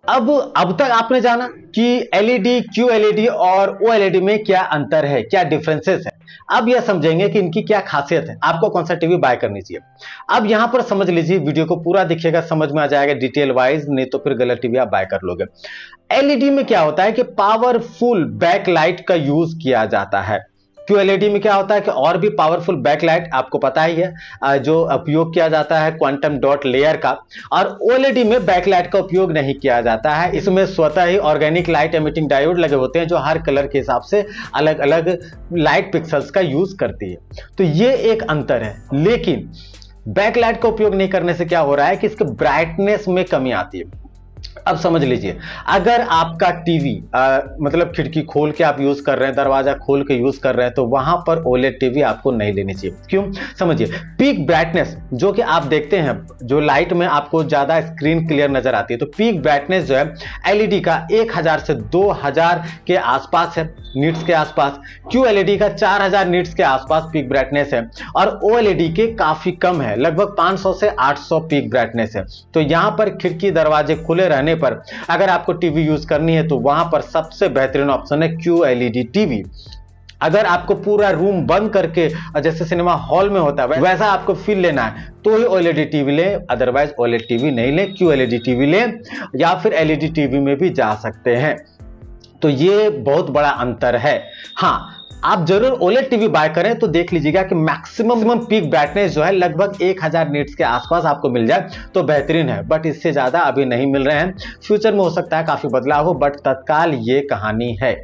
अब तक आपने जाना कि एलईडी, क्यूएलईडी और ओएलईडी में क्या अंतर है, क्या डिफरेंसेस है। अब यह समझेंगे कि इनकी क्या खासियत है, आपको कौन सा टीवी बाय करनी चाहिए। अब यहां पर समझ लीजिए, वीडियो को पूरा देखिएगा, समझ में आ जाएगा डिटेल वाइज, नहीं तो फिर गलत टीवी आप बाय कर लोगे। एलईडी में क्या होता है कि पावरफुल बैकलाइट का यूज किया जाता है। क्यूएलईडी में क्या होता है कि और भी पावरफुल बैकलाइट, आपको पता ही है, जो उपयोग किया जाता है क्वांटम डॉट लेयर का। और ओएलईडी में बैकलाइट का उपयोग नहीं किया जाता है, इसमें स्वतः ही ऑर्गेनिक लाइट एमिटिंग डायोड लगे होते हैं जो हर कलर के हिसाब से अलग अलग लाइट पिक्सल्स का यूज करती है। तो ये एक अंतर है। लेकिन बैकलाइट का उपयोग नहीं करने से क्या हो रहा है कि इसके ब्राइटनेस में कमी आती है। अब समझ लीजिए, अगर आपका टीवी मतलब खिड़की खोल के आप यूज कर रहे हैं, दरवाजा खोल के यूज कर रहे हैं, तो वहां पर ओलेड टीवी आपको नहीं लेनी चाहिए। क्यों? समझिए, पीक ब्राइटनेस जो कि आप देखते हैं, जो लाइट में आपको ज्यादा स्क्रीन क्लियर नजर आती है, तो पीक ब्राइटनेस जो है एलईडी का 1000 से 2000 के आसपास है, नीट्स के आसपास। क्यूएलईडी का 4000 नीट्स के आसपास पीक ब्राइटनेस है, और ओएलईडी के काफी कम है, लगभग 500 से 800 पीक ब्राइटनेस है। तो यहां पर खिड़की दरवाजे खुले रहने पर अगर आपको टीवी यूज करनी है तो वहां पर सबसे बेहतरीन ऑप्शन है क्यूएलईडी टीवी। अगर आपको पूरा रूम बंद करके, जैसे सिनेमा हॉल में होता है वैसा आपको फील लेना है, तो ही ओएलईडी टीवी लें, अदरवाइज ओएलईडी टीवी नहीं लें, क्यूएलईडी टीवी लें, या फिर एलईडी टीवी में भी जा सकते हैं। तो ये बहुत बड़ा अंतर है। हाँ, आप जरूर ओलेड टीवी बाय करें तो देख लीजिएगा कि मैक्सिमम पीक ब्राइटनेस जो है लगभग 1000 नीट्स के आसपास आपको मिल जाए तो बेहतरीन है, बट इससे ज्यादा अभी नहीं मिल रहे हैं। फ्यूचर में हो सकता है काफी बदलाव हो, बट तत्काल ये कहानी है।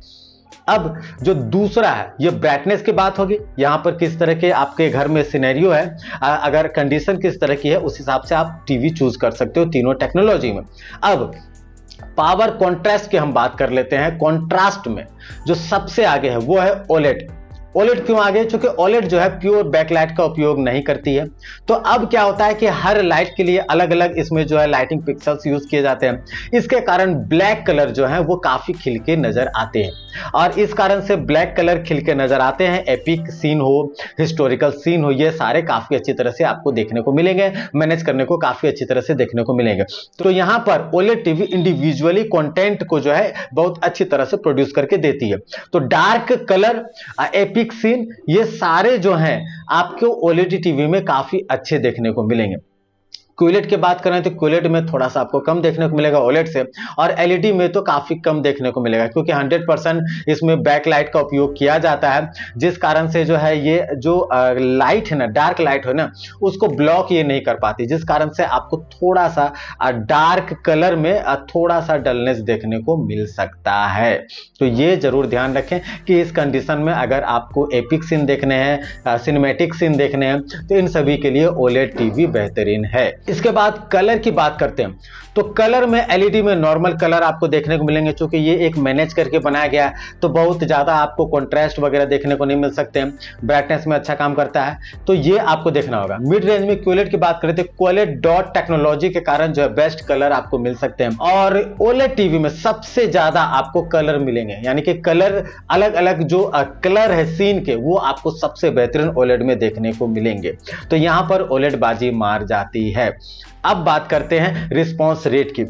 अब जो दूसरा है, ये ब्राइटनेस की बात होगी। यहां पर किस तरह के आपके घर में सिनेरियो है, अगर कंडीशन किस तरह की है, उस हिसाब से आप टीवी चूज कर सकते हो तीनों टेक्नोलॉजी में। अब पावर कॉन्ट्रास्ट की हम बात कर लेते हैं। कॉन्ट्रास्ट में जो सबसे आगे है वो है ओलेड। ओलेड क्यों आगे? क्योंकि ओलेड जो है प्योर बैकलाइट का उपयोग नहीं करती है। तो अब क्या होता है कि हर लाइट के लिए अलग अलग इसमें जो है लाइटिंग पिक्सल्स यूज किए जाते हैं। इसके कारण ब्लैक कलर जो है वो काफी खिलके नजर आते हैं, और इस कारण से ब्लैक कलर खिलके नजर आते हैं। एपिक सीन हो, हिस्टोरिकल सीन हो, ये सारे काफी अच्छी तरह से आपको देखने को मिलेंगे, मैनेज करने को काफी अच्छी तरह से देखने को मिलेंगे। तो यहां पर ओलेड टीवी इंडिविजुअली कंटेंट को जो है बहुत अच्छी तरह से प्रोड्यूस करके देती है। तो डार्क कलर, एपिक सीन, ये सारे जो हैं आपको ओएलईडी टीवी में काफी अच्छे देखने को मिलेंगे। क्यूलेट की बात करें तो क्यूलेट में थोड़ा सा आपको कम देखने को मिलेगा ओलेड से, और एलईडी में तो काफी कम देखने को मिलेगा, क्योंकि 100% इसमें बैकलाइट का उपयोग किया जाता है, जिस कारण से जो है ये जो लाइट है ना, डार्क लाइट है ना, उसको ब्लॉक ये नहीं कर पाती, जिस कारण से आपको थोड़ा सा डार्क कलर में थोड़ा सा डलनेस देखने को मिल सकता है। तो ये जरूर ध्यान रखें कि इस कंडीशन में अगर आपको एपिक सीन देखने हैं, सिनेमैटिक सीन देखने हैं, तो इन सभी के लिए ओलेड टीवी बेहतरीन है। इसके बाद कलर की बात करते हैं। तो कलर में एलईडी में नॉर्मल कलर आपको देखने को मिलेंगे, क्योंकि ये एक मैनेज करके बनाया गया है, तो बहुत ज्यादा आपको कॉन्ट्रास्ट वगैरह देखने को नहीं मिल सकते हैं। ब्राइटनेस में अच्छा काम करता है, तो ये आपको देखना होगा। मिड रेंज में क्यूलेट की बात करें तो क्यूलेट डॉट टेक्नोलॉजी के कारण जो है बेस्ट कलर आपको मिल सकते हैं। और ओलेड टीवी में सबसे ज्यादा आपको कलर मिलेंगे, यानी कि कलर अलग अलग जो कलर है सीन के, वो आपको सबसे बेहतरीन ओलेड में देखने को मिलेंगे। तो यहां पर ओलेड बाजी मार जाती है। अब बात करते हैं रिस्पॉन्स रेट की।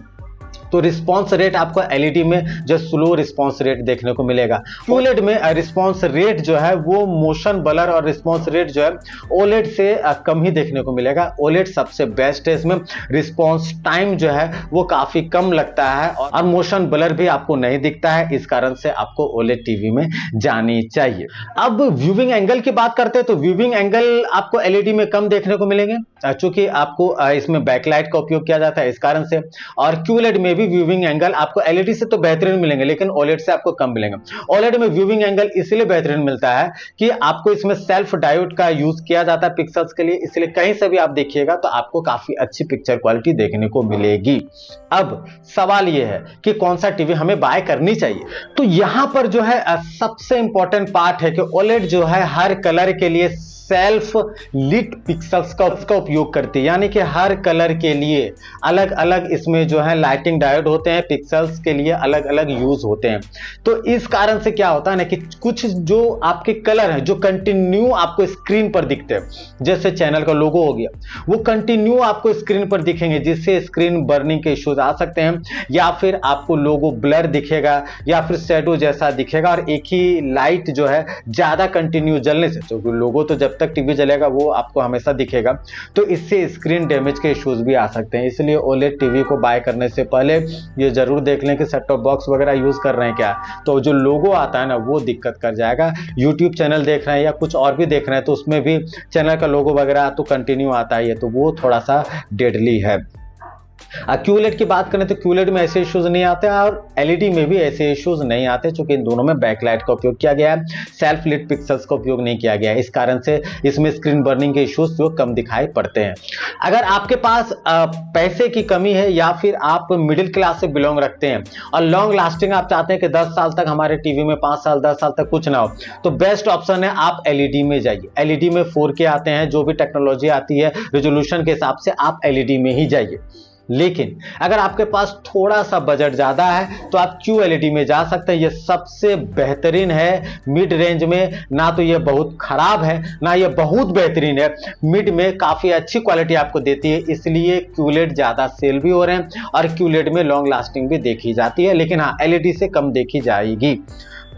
तो रिस्पॉन्स रेट आपको एलईडी में जो स्लो रिस्पॉन्स रेट देखने को मिलेगा। ओलेड में रिस्पॉन्स रेट जो है वो मोशन ब्लर और रिस्पॉन्स रेट जो है ओलेड से कम ही देखने को मिलेगा। ओलेड सबसे बेस्ट है, इसमें रिस्पॉन्स टाइम जो है वो काफी कम लगता है, और मोशन ब्लर भी आपको नहीं दिखता है, इस कारण से आपको ओलेड टीवी में जानी चाहिए। अब व्यूइंग एंगल की बात करते हैं, तो व्यूइंग एंगल आपको एलईडी में कम देखने को मिलेंगे, चूंकि आपको इसमें बैकलाइट का उपयोग किया जाता है, इस कारण से। और क्यूलेड में भी व्यूइंग एंगल आपको एलईडी से तो बेहतरीन मिलेंगे, लेकिन ओलेड से आपको कम मिलेंगे। ओलेड में व्यूइंग एंगल इसलिए बेहतरीन मिलता है कि आपको इसमें सेल्फ डायोड का यूज किया जाता है पिक्सल्स के लिए, इसलिए कहीं से भी आप देखिएगा तो आपको काफी अच्छी पिक्चर क्वालिटी देखने को मिलेगी। अब सवाल यह है कि कौन सा टीवी हमें बाय करनी चाहिए। तो यहां पर जो है सबसे इंपॉर्टेंट पार्ट है कि ओलेड जो है हर कलर के लिए सेल्फ लिट पिक्सल्स का उपयोग करती है, यानी कि हर कलर के लिए अलग अलग इसमें जो है लाइटिंग डायोड होते हैं, पिक्सल्स के लिए अलग अलग यूज होते हैं। तो इस कारण से क्या होता है ना कि कुछ जो आपके कलर हैं जो कंटिन्यू आपको स्क्रीन पर दिखते हैं, जैसे चैनल का लोगो हो गया, वो कंटिन्यू आपको स्क्रीन पर दिखेंगे, जिससे स्क्रीन बर्निंग के इश्यूज आ सकते हैं, या फिर आपको लोगो ब्लर दिखेगा या फिर शैडो जैसा दिखेगा, और एक ही लाइट जो है ज्यादा कंटिन्यू जलने से, तो लोगो तो जब तक टीवी जलेगा वो आपको हमेशा दिखेगा, तो इससे स्क्रीन डैमेज के इश्यूज भी आ सकते हैं। इसलिए ओलेड टीवी को बाय करने से पहले ये जरूर देख लें कि सेट टॉप बॉक्स वगैरह यूज कर रहे हैं क्या, तो जो लोगो आता है ना वो दिक्कत कर जाएगा। यूट्यूब चैनल देख रहे हैं या कुछ और भी देख रहे हैं तो उसमें भी चैनल का लोगो वगैरह तो कंटिन्यू आता ही है, तो वो थोड़ा सा डेडली है। QLED की बात करें तो QLED में ऐसे इश्यूज नहीं आते और LED में भी ऐसे इश्यूज नहीं आते, चूंकि इन दोनों में बैकलाइट का उपयोग किया गया है, सेल्फ लिट पिक्सल्स का उपयोग नहीं किया गया है, इस कारण से इसमें स्क्रीन बर्निंग के इश्यूज जो कम दिखाई पड़ते हैं। अगर आपके पास पैसे की कमी है या फिर आप मिडिल क्लास से बिलोंग रखते हैं और लॉन्ग लास्टिंग आप चाहते हैं कि 10 साल तक हमारे टीवी में 5 साल 10 साल तक कुछ ना हो, तो बेस्ट ऑप्शन है आप LED में जाइए। LED में 4K आते हैं, जो भी टेक्नोलॉजी आती है रेजोल्यूशन के हिसाब से आप LED में ही जाइए। लेकिन अगर आपके पास थोड़ा सा बजट ज्यादा है तो आप QLED में जा सकते हैं, ये सबसे बेहतरीन है मिड रेंज में, ना तो ये बहुत खराब है ना ये बहुत बेहतरीन है, मिड में काफी अच्छी क्वालिटी आपको देती है, इसलिए QLED ज्यादा सेल भी हो रहे हैं और QLED में लॉन्ग लास्टिंग भी देखी जाती है, लेकिन हाँ LED से कम देखी जाएगी।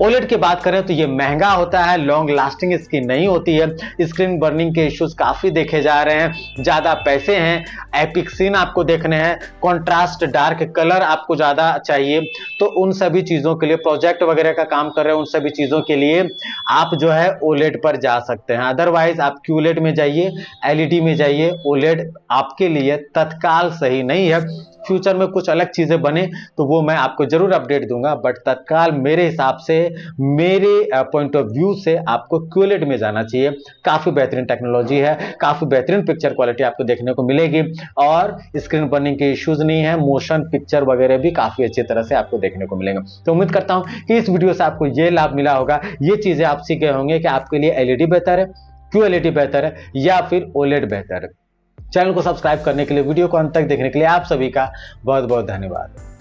OLED की बात करें तो ये महंगा होता है, लॉन्ग लास्टिंग इसकी नहीं होती है, स्क्रीन बर्निंग के इश्यूज काफी देखे जा रहे हैं, ज्यादा पैसे हैं, एपिक सीन आपको देखने हैं, कॉन्ट्रास्ट डार्क कलर आपको ज्यादा चाहिए, तो उन सभी चीजों के लिए प्रोजेक्ट वगैरह का काम कर रहे हैं, उन सभी चीजों के लिए आप जो है OLED पर जा सकते हैं। अदरवाइज आप QLED में जाइए, LED में जाइए, OLED आपके लिए तत्काल सही नहीं है। फ्यूचर में कुछ अलग चीजें बने तो वो मैं आपको जरूर अपडेट दूंगा, बट तत्काल मेरे हिसाब से, मेरे पॉइंट ऑफ व्यू से आपको QLED में जाना चाहिए। काफी बेहतरीन टेक्नोलॉजी है, काफी बेहतरीन पिक्चर क्वालिटी आपको देखने को मिलेगी और स्क्रीन बर्निंग के इश्यूज नहीं है, मोशन पिक्चर वगैरह भी काफी अच्छी तरह से आपको देखने को मिलेंगे। तो उम्मीद करता हूं कि इस वीडियो से आपको ये लाभ मिला होगा, ये चीजें आप सीख गए होंगे कि आपके लिए LED बेहतर है, QLED बेहतर है या फिर OLED बेहतर है। चैनल को सब्सक्राइब करने के लिए, वीडियो को अंत तक देखने के लिए आप सभी का बहुत बहुत धन्यवाद।